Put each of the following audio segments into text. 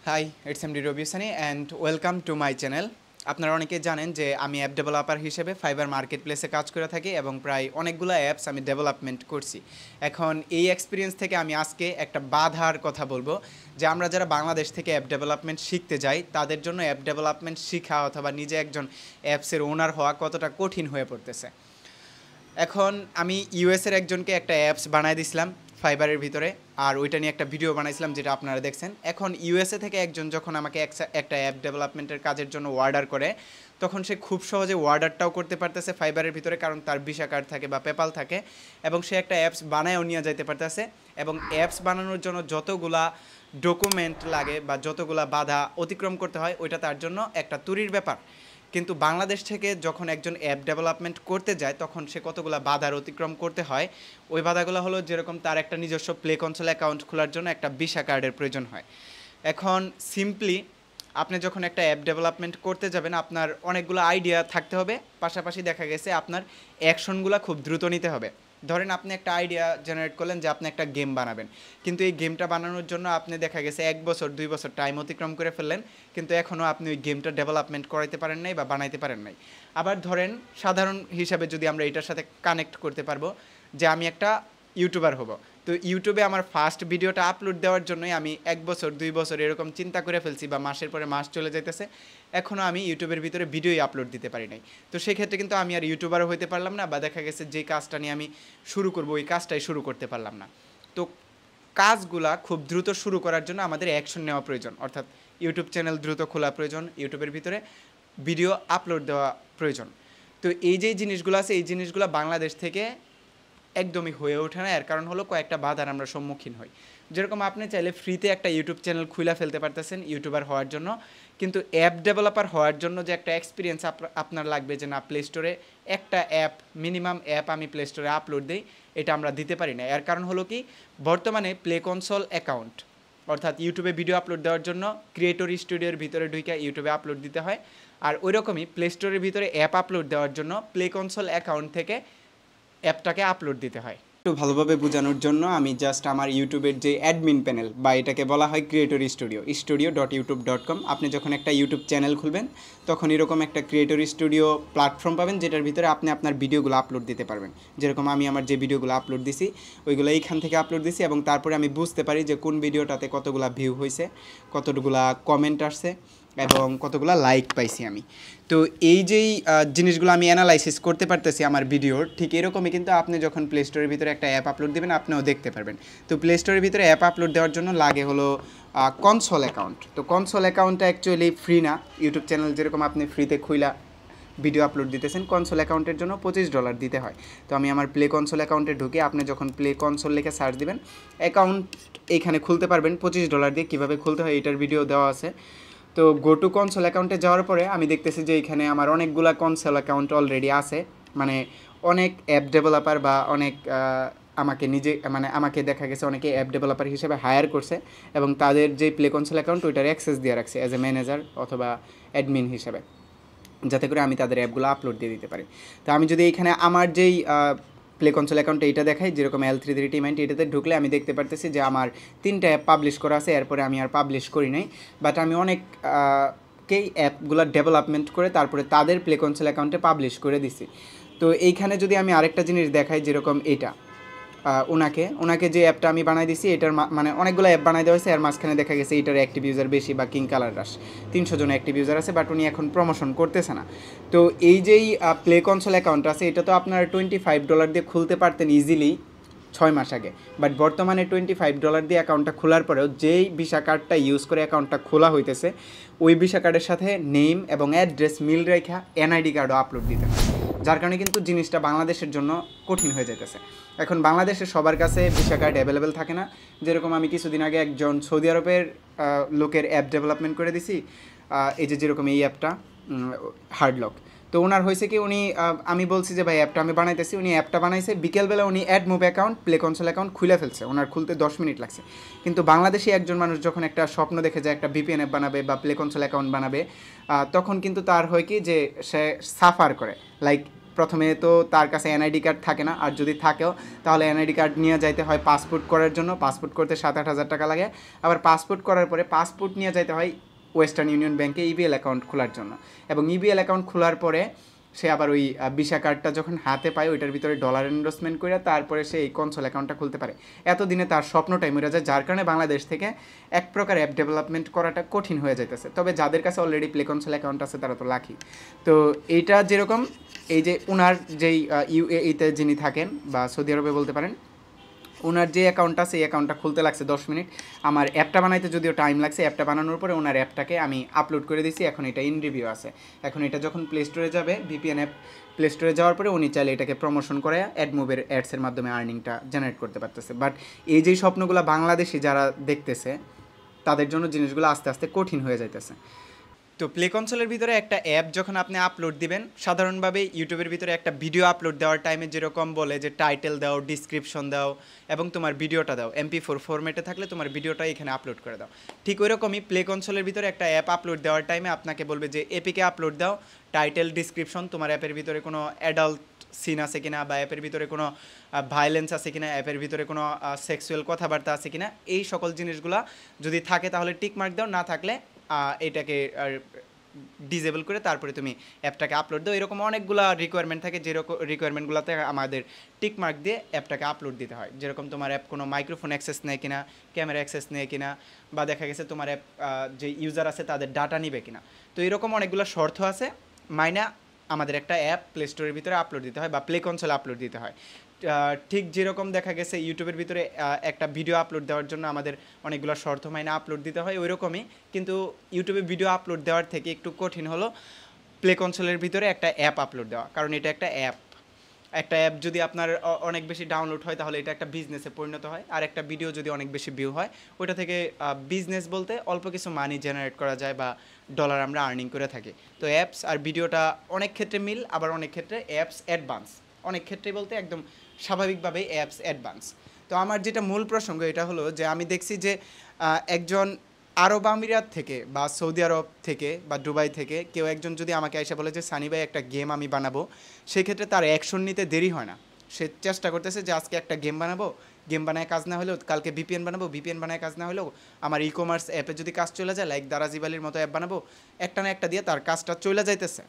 High, it's MD Rabiusani and welcome to my channel. আপনারা অনেকেই জানেন যে আমি অ্যাপ ডেভেলপার হিসেবে ফাইবার মার্কেট প্লেসে কাজ করে থাকি এবং প্রায় অনেকগুলো অ্যাপস আমি ডেভেলপমেন্ট করছি। এখন এই এক্সপিরিয়েন্স থেকে আমি আজকে একটা বাধার কথা বলবো যে আমরা যারা বাংলাদেশ থেকে অ্যাপ ডেভেলপমেন্ট শিখতে যাই তাদের জন্য অ্যাপ ডেভেলপমেন্ট শেখা অথবা নিজে একজন অ্যাপসের ওনার হওয়া কতটা কঠিন হয়ে পড়তেছে। এখন আমি ইউএসের একজনকে একটা অ্যাপস বানাই দিছিলাম ফাইবারের ভিতরে, আর ওইটা নিয়ে একটা ভিডিও বানাইছিলাম যেটা আপনারা দেখছেন। এখন ইউএসএ থেকে একজন যখন আমাকে একটা অ্যাপ ডেভেলপমেন্টের কাজের জন্য অর্ডার করে, তখন সে খুব সহজে অর্ডারটাও করতে পারতেছে ফাইবারের ভিতরে, কারণ তার ভিসা কার্ড থাকে বা পেপাল থাকে, এবং সে একটা অ্যাপস বানায়ও নিয়ে যাইতে পারতেছে। এবং অ্যাপস বানানোর জন্য যতগুলা ডকুমেন্ট লাগে বা যতগুলা বাধা অতিক্রম করতে হয়, ওইটা তার জন্য একটা তুরির ব্যাপার। কিন্তু বাংলাদেশ থেকে যখন একজন অ্যাপ ডেভেলপমেন্ট করতে যায় তখন সে কতগুলো বাধার অতিক্রম করতে হয়। ওই বাধাগুলো হলো, যেরকম তার একটা নিজস্ব প্লে কনসোল অ্যাকাউন্ট খোলার জন্য একটা ভিসা কার্ডের প্রয়োজন হয়। এখন সিম্পলি আপনি যখন একটা অ্যাপ ডেভেলপমেন্ট করতে যাবেন আপনার অনেকগুলো আইডিয়া থাকতে হবে, পাশাপাশি দেখা গেছে আপনার অ্যাকশনগুলো খুব দ্রুত নিতে হবে। ধরেন আপনি একটা আইডিয়া জেনারেট করলেন যে আপনি একটা গেম বানাবেন, কিন্তু এই গেমটা বানানোর জন্য আপনি দেখা গেছে 1 বছর 2 বছর টাইম অতিক্রম করে ফেললেন, কিন্তু এখনও আপনি ওই গেমটা ডেভেলপমেন্ট করাইতে পারেন নাই বা বানাইতে পারেন নাই। আবার ধরেন সাধারণ হিসাবে যদি আমরা এটার সাথে কানেক্ট করতে পারবো যে আমি একটা ইউটিউবার হব, তো ইউটিউবে আমার ফার্স্ট ভিডিওটা আপলোড দেওয়ার জন্যই আমি 1 বছর 2 বছর এরকম চিন্তা করে ফেলছি, বা মাসের পরে মাস চলে যাইতেছে, এখনও আমি ইউটিউবের ভিতরে ভিডিওই আপলোড দিতে পারি নাই। তো সেক্ষেত্রে কিন্তু আমি আর ইউটিউবারও হইতে পারলাম না, বা দেখা গেছে যে কাজটা নিয়ে আমি শুরু করব ওই কাজটাই শুরু করতে পারলাম না। তো কাজগুলা খুব দ্রুত শুরু করার জন্য আমাদের অ্যাকশন নেওয়া প্রয়োজন, অর্থাৎ ইউটিউব চ্যানেল দ্রুত খোলা প্রয়োজন, ইউটিউবের ভিতরে ভিডিও আপলোড দেওয়া প্রয়োজন। তো এই যে জিনিসগুলো আছে, এই জিনিসগুলো বাংলাদেশ থেকে একদমই হয়ে ওঠে না। এর কারণ হলো কয়েকটা বাধার আমরা সম্মুখীন হই। যেরকম আপনি চাইলে ফ্রিতে একটা ইউটিউব চ্যানেল খুলে ফেলতে পারতেছেন ইউটিউবার হওয়ার জন্য, কিন্তু অ্যাপ ডেভেলপার হওয়ার জন্য যে একটা এক্সপিরিয়েন্স আপনার লাগবে, যে না প্লে স্টোরে একটা অ্যাপ, মিনিমাম অ্যাপ আমি প্লে স্টোরে আপলোড দিই, এটা আমরা দিতে পারি না। এর কারণ হলো কি, বর্তমানে প্লে কনসোল অ্যাকাউন্ট, অর্থাৎ ইউটিউবে ভিডিও আপলোড দেওয়ার জন্য ক্রিয়েটর স্টুডিওর ভিতরে ঢুকে ইউটিউবে আপলোড দিতে হয়, আর ওই রকমই প্লে স্টোরের ভিতরে অ্যাপ আপলোড দেওয়ার জন্য প্লে কনসোল অ্যাকাউন্ট থেকে অ্যাপটাকে আপলোড দিতে হয়। একটু ভালোভাবে বোঝানোর জন্য আমি জাস্ট আমার ইউটিউবের যে অ্যাডমিন প্যানেল, বা এটাকে বলা হয় ক্রিয়েটর studio.youtube.com, আপনি যখন একটা ইউটিউব চ্যানেল খুলবেন তখন এরকম একটা ক্রিয়েটর স্টুডিও প্ল্যাটফর্ম পাবেন, যেটার ভিতরে আপনি আপনার ভিডিওগুলো আপলোড দিতে পারবেন। যেরকম আমি আমার যে ভিডিওগুলো আপলোড দিছি ওইগুলো এইখান থেকে আপলোড দিছি, এবং তারপরে আমি বুঝতে পারি যে কোন ভিডিওটাতে কতগুলা ভিউ হয়েছে, কতগুলা কমেন্ট আসছে এবং কতগুলা লাইক পাইছি আমি। তো এই যেই জিনিসগুলো আমি অ্যানালাইসিস করতে পারতেছি আমার ভিডিওর, ঠিক এরকমই কিন্তু আপনি যখন প্লে স্টোরের ভিতরে একটা অ্যাপ আপলোড দেবেন আপনিও দেখতে পারবেন। তো প্লে স্টোরের ভিতরে অ্যাপ আপলোড দেওয়ার জন্য লাগে হলো কনসোল অ্যাকাউন্ট। তো কনসোল অ্যাকাউন্টটা অ্যাকচুয়ালি ফ্রি না। ইউটিউব চ্যানেল যেরকম আপনি ফ্রিতে খুইলা ভিডিও আপলোড দিতেছেন, কনসোল অ্যাকাউন্টের জন্য $25 দিতে হয়। তো আমি আমার প্লে কনসোল অ্যাকাউন্টে ঢুকে, আপনি যখন প্লে কনসোল লিখে সার্চ দিবেন অ্যাকাউন্ট এইখানে খুলতে পারবেন $25 দিয়ে। কীভাবে খুলতে হয় এটার ভিডিও দেওয়া আছে। তো গো টু কনসোল অ্যাকাউন্টে যাওয়ার পরে আমি দেখতেছি যে এখানে আমার অনেকগুলা কনসোল অ্যাকাউন্ট অলরেডি আছে, মানে অনেক অ্যাপ ডেভেলপার বা অনেক আমাকে দেখা গেছে অনেকে অ্যাপ ডেভেলপার হিসেবে হায়ার করছে, এবং তাদের যে প্লে কনসোল অ্যাকাউন্ট ওইটার অ্যাক্সেস দিয়ে রাখছে অ্যাজ এ ম্যানেজার অথবা অ্যাডমিন হিসেবে, যাতে করে আমি তাদের অ্যাপগুলো আপলোড দিয়ে দিতে পারি। তো আমি যদি এইখানে আমার যেই প্লে কনসোল অ্যাকাউন্টে এইটা দেখাই, যেরকম L33T90, এটাতে ঢুকলে আমি দেখতে পারতেছি যে আমার 3টা অ্যাপ পাবলিশ করা আছে, এরপরে আমি আর পাবলিশ করি নাই। বাট আমি অনেককেই অ্যাপগুলো ডেভেলপমেন্ট করে তারপরে তাদের প্লে কনসোল অ্যাকাউন্টে পাবলিশ করে দিছি। তো এইখানে যদি আমি আরেকটা জিনিস দেখাই, যেরকম এটা ওনাকে যে অ্যাপটা আমি বানাই দিছি, এটার মানে অনেকগুলো অ্যাপ বানাই দেওয়া হয়েছে, আর মাঝখানে দেখা গেছে এটার অ্যাক্টিভ ইউজার বেশি, বা কিং কালার রাশ 300 জন অ্যাক্টিভ ইউজার আছে, বাট উনি এখন প্রমোশন করতেছে না। তো এই যেই প্লে কনসোল অ্যাকাউন্ট আছে, এটা তো আপনারা $25 দিয়ে খুলতে পারতেন ইজিলি 6 মাস আগে, বাট বর্তমানে $25 দিয়ে অ্যাকাউন্টটা খোলার পরেও যেই ভিসা কার্ডটা ইউজ করে অ্যাকাউন্টটা খোলা হইতেছে, ওই ভিসা কার্ডের সাথে নেম এবং অ্যাড্রেস মিল রেখা এনআইডি কার্ডও আপলোড দিতে হয়, যার কারণে কিন্তু জিনিসটা বাংলাদেশের জন্য কঠিন হয়ে যেতেছে। এখন বাংলাদেশের সবার কাছে ভিসা কার্ড অ্যাভেলেবেল থাকে না। যেরকম আমি কিছুদিন আগে একজন সৌদি আরবের লোকের অ্যাপ ডেভেলপমেন্ট করে দিছি, এই যেরকম এই অ্যাপটা হার্ডলক। তো ওনার হয়েছে কি, উনি আমি বলছি যে ভাই অ্যাপটা আমি বানাইতেছি, উনি অ্যাপটা বানাইছে, বিকেলবেলা উনি অ্যাড মুভ অ্যাকাউন্ট প্লে কনসোল অ্যাকাউন্ট খুলে ফেলছে, ওনার খুলতে 10 মিনিট লাগছে। কিন্তু বাংলাদেশি একজন মানুষ যখন একটা স্বপ্ন দেখে যায় একটা ভিপিএন অ্যাপ বানাবে বা প্লে কনসোল অ্যাকাউন্ট বানাবে, তখন কিন্তু তার হয় কি যে সে সাফার করে, লাইক প্রথমে তো তার কাছে এনআইডি কার্ড থাকে না, আর যদি থাকেও তাহলে এনআইডি কার্ড নিয়ে যাইতে হয় পাসপোর্ট করার জন্য। পাসপোর্ট করতে 7-8 হাজার টাকা লাগে। আবার পাসপোর্ট করার পরে পাসপোর্ট নিয়ে যাইতে হয় ওয়েস্টার্ন ইউনিয়ন ব্যাংকে ইবিএল অ্যাকাউন্ট খোলার জন্য। এবং ইবিএল অ্যাকাউন্ট খোলার পরে সে আবার ওই ভিসা কার্ডটা যখন হাতে পায় ওইটার ভিতরে ডলার ইনভেস্টমেন্ট করে তারপরে সে এই কনসোল অ্যাকাউন্টটা খুলতে পারে। এতদিনে তার স্বপ্নটাই মরে যায়, যার কারণে বাংলাদেশ থেকে এক প্রকার অ্যাপ ডেভেলপমেন্ট করাটা কঠিন হয়ে যাইতেছে। তবে যাদের কাছে অলরেডি প্লে কনসোল অ্যাকাউন্ট আছে তারা তো লাকি। তো এইটা যেরকম এই যে ওনার যেই ইউএইতে যিনি থাকেন বা সৌদি আরবে বলতে পারেন, ওনার যে অ্যাকাউন্টটা সেই অ্যাকাউন্টটা খুলতে লাগছে 10 মিনিট। আমার অ্যাপটা বানাইতে যদিও টাইম লাগছে, অ্যাপটা বানানোর পরে ওনার অ্যাপটাকে আমি আপলোড করে দিয়েছি, এখন এটা ইন রিভিউ আছে। এখন এটা যখন প্লে স্টোরে যাবে, ভিপিএন অ্যাপ প্লে স্টোরে যাওয়ার পরে উনি চাইলে এটাকে প্রমোশন করে অ্যাডমুভের অ্যাডসের মাধ্যমে আর্নিংটা জেনারেট করতে পারতেছে। বাট এই যেই স্বপ্নগুলো বাংলাদেশি যারা দেখতেছে তাদের জন্য জিনিসগুলো আস্তে আস্তে কঠিন হয়ে যাইতেছে। তো প্লে কনসোলের ভিতরে একটা অ্যাপ যখন আপনি আপলোড দিবেন, সাধারণভাবে ইউটিউবের ভিতরে একটা ভিডিও আপলোড দেওয়ার টাইমে যেরকম বলে যে টাইটেল দাও, ডিসক্রিপশন দাও এবং তোমার ভিডিওটা দাও, MP4 ফরম্যাটে থাকলে তোমার ভিডিওটা এখানে আপলোড করে দাও। ঠিক ওই রকমই প্লে কনসোলের ভিতরে একটা অ্যাপ আপলোড দেওয়ার টাইমে আপনাকে বলবে যে এপিকে আপলোড দাও, টাইটেল, ডিসক্রিপশন, তোমার অ্যাপের ভিতরে কোনো অ্যাডাল্ট সিন আছে কিনা, বা অ্যাপের ভিতরে কোনো ভায়োলেন্স আছে কিনা, অ্যাপের ভিতরে কোনো সেক্সুয়াল কথাবার্তা আছে কিনা, এই সকল জিনিসগুলো যদি থাকে তাহলে টিক মার্ক দাও, না থাকলে এটাকে ডিজেবল করে তারপরে তুমি অ্যাপটাকে আপলোড দাও। এরকম অনেকগুলো রিকোয়ারমেন্ট থাকে, যে রিকোয়ারমেন্টগুলোতে আমাদের টিক মার্ক দিয়ে অ্যাপটাকে আপলোড দিতে হয়। যেরকম তোমার অ্যাপ কোনো মাইক্রোফোন অ্যাক্সেস নেয় কিনা, ক্যামেরা অ্যাক্সেস নেয় কিনা, বা দেখা গেছে তোমার অ্যাপ যে ইউজার আছে তাদের ডাটা নিবে কিনা। তো এরকম অনেকগুলো শর্ত আছে মাইনা আমাদের একটা অ্যাপ প্লে স্টোরের ভিতরে আপলোড দিতে হয় বা প্লে কনসোলে আপলোড দিতে হয়। ঠিক যেরকম দেখা গেছে ইউটিউবের ভিতরে একটা ভিডিও আপলোড দেওয়ার জন্য আমাদের অনেকগুলো শর্ত মাইনে আপলোড দিতে হয়, ওই রকমই কিন্তু ইউটিউবে ভিডিও আপলোড দেওয়ার থেকে একটু কঠিন হলো প্লে কনসোলের ভিতরে একটা অ্যাপ আপলোড দেওয়া, কারণ এটা একটা অ্যাপ। একটা অ্যাপ যদি আপনার অনেক বেশি ডাউনলোড হয় তাহলে এটা একটা বিজনেসে পরিণত হয়, আর একটা ভিডিও যদি অনেক বেশি ভিউ হয় ওইটা থেকে বিজনেস বলতে অল্প কিছু মানি জেনারেট করা যায় বা ডলার আমরা আর্নিং করে থাকি। তো অ্যাপস আর ভিডিওটা অনেক ক্ষেত্রে মিল, আবার অনেক ক্ষেত্রে অ্যাপস অ্যাডভান্স, অনেক ক্ষেত্রে বলতে একদম স্বাভাবিকভাবেই অ্যাপস অ্যাডভান্স। তো আমার যেটা মূল প্রসঙ্গ এটা হলো যে আমি দেখছি যে একজন আরব আমিরাত থেকে বা সৌদি আরব থেকে বা দুবাই থেকে কেউ একজন যদি আমাকে এসে বলে যে সানি ভাই একটা গেম আমি বানাবো, সেক্ষেত্রে তার অ্যাকশন নিতে দেরি হয় না। সে চেষ্টা করতেছে যে আজকে একটা গেম বানাবো, গেম বানায় কাজ না হলেও কালকে ভিপিএন বানাবো, ভিপিএন বানায় কাজ না হলেও আমার ই কমার্স অ্যাপে যদি কাজ চলে যায়, লাইক দারাজিবালির মতো অ্যাপ বানাবো, একটা না একটা দিয়ে তার কাজটা চলে যাইতেছে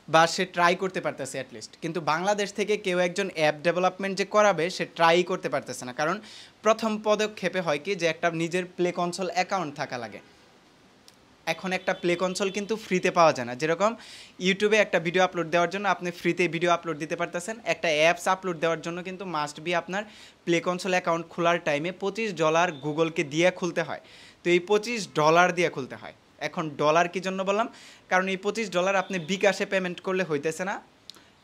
বা সে ট্রাই করতে পারতেছে অ্যাটলিস্ট। কিন্তু বাংলাদেশ থেকে কেউ একজন অ্যাপ ডেভেলপমেন্ট যে করাবে সে ট্রাই করতে পারতেছে না, কারণ প্রথম পদক্ষেপে হয় কি যে একটা নিজের প্লে কনসোল অ্যাকাউন্ট থাকা লাগে। এখন একটা প্লে কনসোল কিন্তু ফ্রিতে পাওয়া যায় না। যেরকম ইউটিউবে একটা ভিডিও আপলোড দেওয়ার জন্য আপনি ফ্রিতে ভিডিও আপলোড দিতে পারতেছেন, একটা অ্যাপস আপলোড দেওয়ার জন্য কিন্তু মাস্ট বি আপনার প্লে কনসোল অ্যাকাউন্ট খোলার টাইমে $25 গুগলকে দিয়ে খুলতে হয়। তো এই $25 দিয়ে খুলতে হয়। এখন ডলার কী জন্য বললাম, কারণ এই $25 আপনি বিকাশে পেমেন্ট করলে হইতেছে না,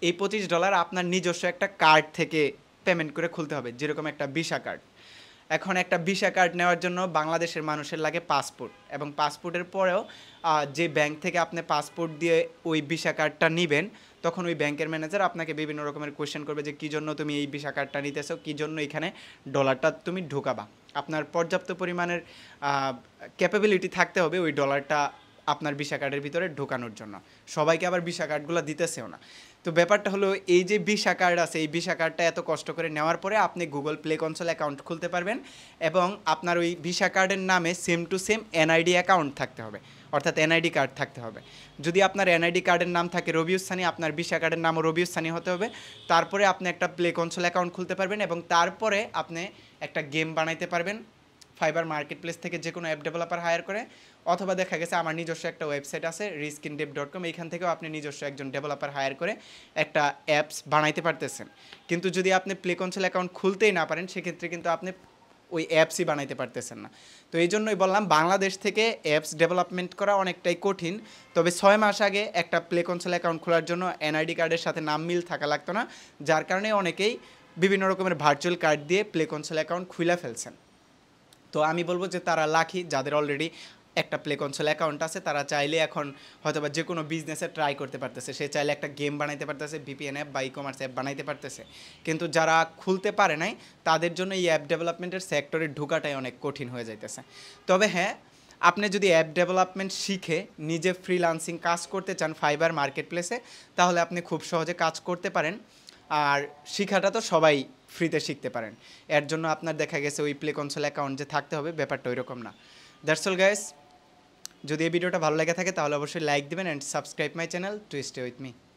এই $25 আপনার নিজস্ব একটা কার্ড থেকে পেমেন্ট করে খুলতে হবে, যেরকম একটা ভিসা কার্ড। এখন একটা ভিসা কার্ড নেওয়ার জন্য বাংলাদেশের মানুষের লাগে পাসপোর্ট, এবং পাসপোর্টের পরেও যে ব্যাংক থেকে আপনি পাসপোর্ট দিয়ে ওই ভিসা কার্ডটা নেবেন, তখন ওই ব্যাংকের ম্যানেজার আপনাকে বিভিন্ন রকমের কোয়েশ্চেন করবে যে কী জন্য তুমি এই ভিসা কার্ডটা নিতেছো, কী জন্য এখানে ডলারটা তুমি ঢোকাবা। আপনার পর্যাপ্ত পরিমাণের ক্যাপাবিলিটি থাকতে হবে ওই ডলারটা আপনার ভিসা কার্ডের ভিতরে ঢোকানোর জন্য। সবাইকে আবার ভিসা কার্ডগুলো দিতেছেও না। তো ব্যাপারটা হলো এই যে ভিসা কার্ড আছে, এই ভিসা কার্ডটা এত কষ্ট করে নেওয়ার পরে আপনি গুগল প্লে কনসোল অ্যাকাউন্ট খুলতে পারবেন, এবং আপনার ওই ভিসা কার্ডের নামে same to same NID account থাকতে হবে, অর্থাৎ এনআইডি কার্ড থাকতে হবে। যদি আপনার এনআইডি কার্ডের নাম থাকে রবিউস সানি, আপনার ভিসা কার্ডের নামও রবিউস সানি হতে হবে। তারপরে আপনি একটা প্লে কনসোল অ্যাকাউন্ট খুলতে পারবেন, এবং তারপরে আপনি একটা গেম বানাইতে পারবেন ফাইবার মার্কেট প্লেস থেকে যে কোনো অ্যাপ ডেভেলপার হায়ার করে, অথবা দেখা গেছে আমার নিজস্ব একটা ওয়েবসাইট আছে riskindev.com, এইখান থেকেও আপনি নিজস্ব একজন ডেভেলপার হায়ার করে একটা অ্যাপস বানাইতে পারতেছেন। কিন্তু যদি আপনি প্লে কনসোল অ্যাকাউন্ট খুলতেই না পারেন, সেক্ষেত্রে কিন্তু আপনি ওই অ্যাপসই বানাইতে পারতেছেন না। তো এই জন্যই বললাম বাংলাদেশ থেকে অ্যাপস ডেভেলপমেন্ট করা অনেকটাই কঠিন। তবে 6 মাস আগে একটা প্লে কনসোল অ্যাকাউন্ট খোলার জন্য এনআইডি কার্ডের সাথে নাম মিল থাকা লাগতো না, যার কারণে অনেকেই বিভিন্ন রকমের ভার্চুয়াল কার্ড দিয়ে প্লে কনসোল অ্যাকাউন্ট খুলে ফেলছেন। তো আমি বলবো যে তারা লাকি, যাদের অলরেডি একটা প্লে কনসোল অ্যাকাউন্ট আছে, তারা চাইলে এখন হয়তোবা যে কোনো বিজনেসে ট্রাই করতে পারতেছে। সে চাইলে একটা গেম বানাইতে পারতেছে, ভিপিএন অ্যাপ বা ই কমার্স অ্যাপ বানাইতে পারতেছে। কিন্তু যারা খুলতে পারে নাই তাদের জন্য এই অ্যাপ ডেভেলপমেন্টের সেক্টরে ঢোকাটাই অনেক কঠিন হয়ে যাইতেছে। তবে হ্যাঁ, আপনি যদি অ্যাপ ডেভেলপমেন্ট শিখে নিজে ফ্রিল্যান্সিং কাজ করতে চান ফাইবার মার্কেট প্লেসে, তাহলে আপনি খুব সহজে কাজ করতে পারেন। আর শিখাটা তো সবাই ফ্রিতে শিখতে পারেন। এর জন্য আপনার দেখা গেছে ওই প্লে কনসোল অ্যাকাউন্ট যে থাকতে হবে, ব্যাপারটা ওইরকম না। That's all guys. যদি এই ভিডিওটা ভালো লেগে থাকে তাহলে অবশ্যই লাইক দিবেন and subscribe my channel to stay with me.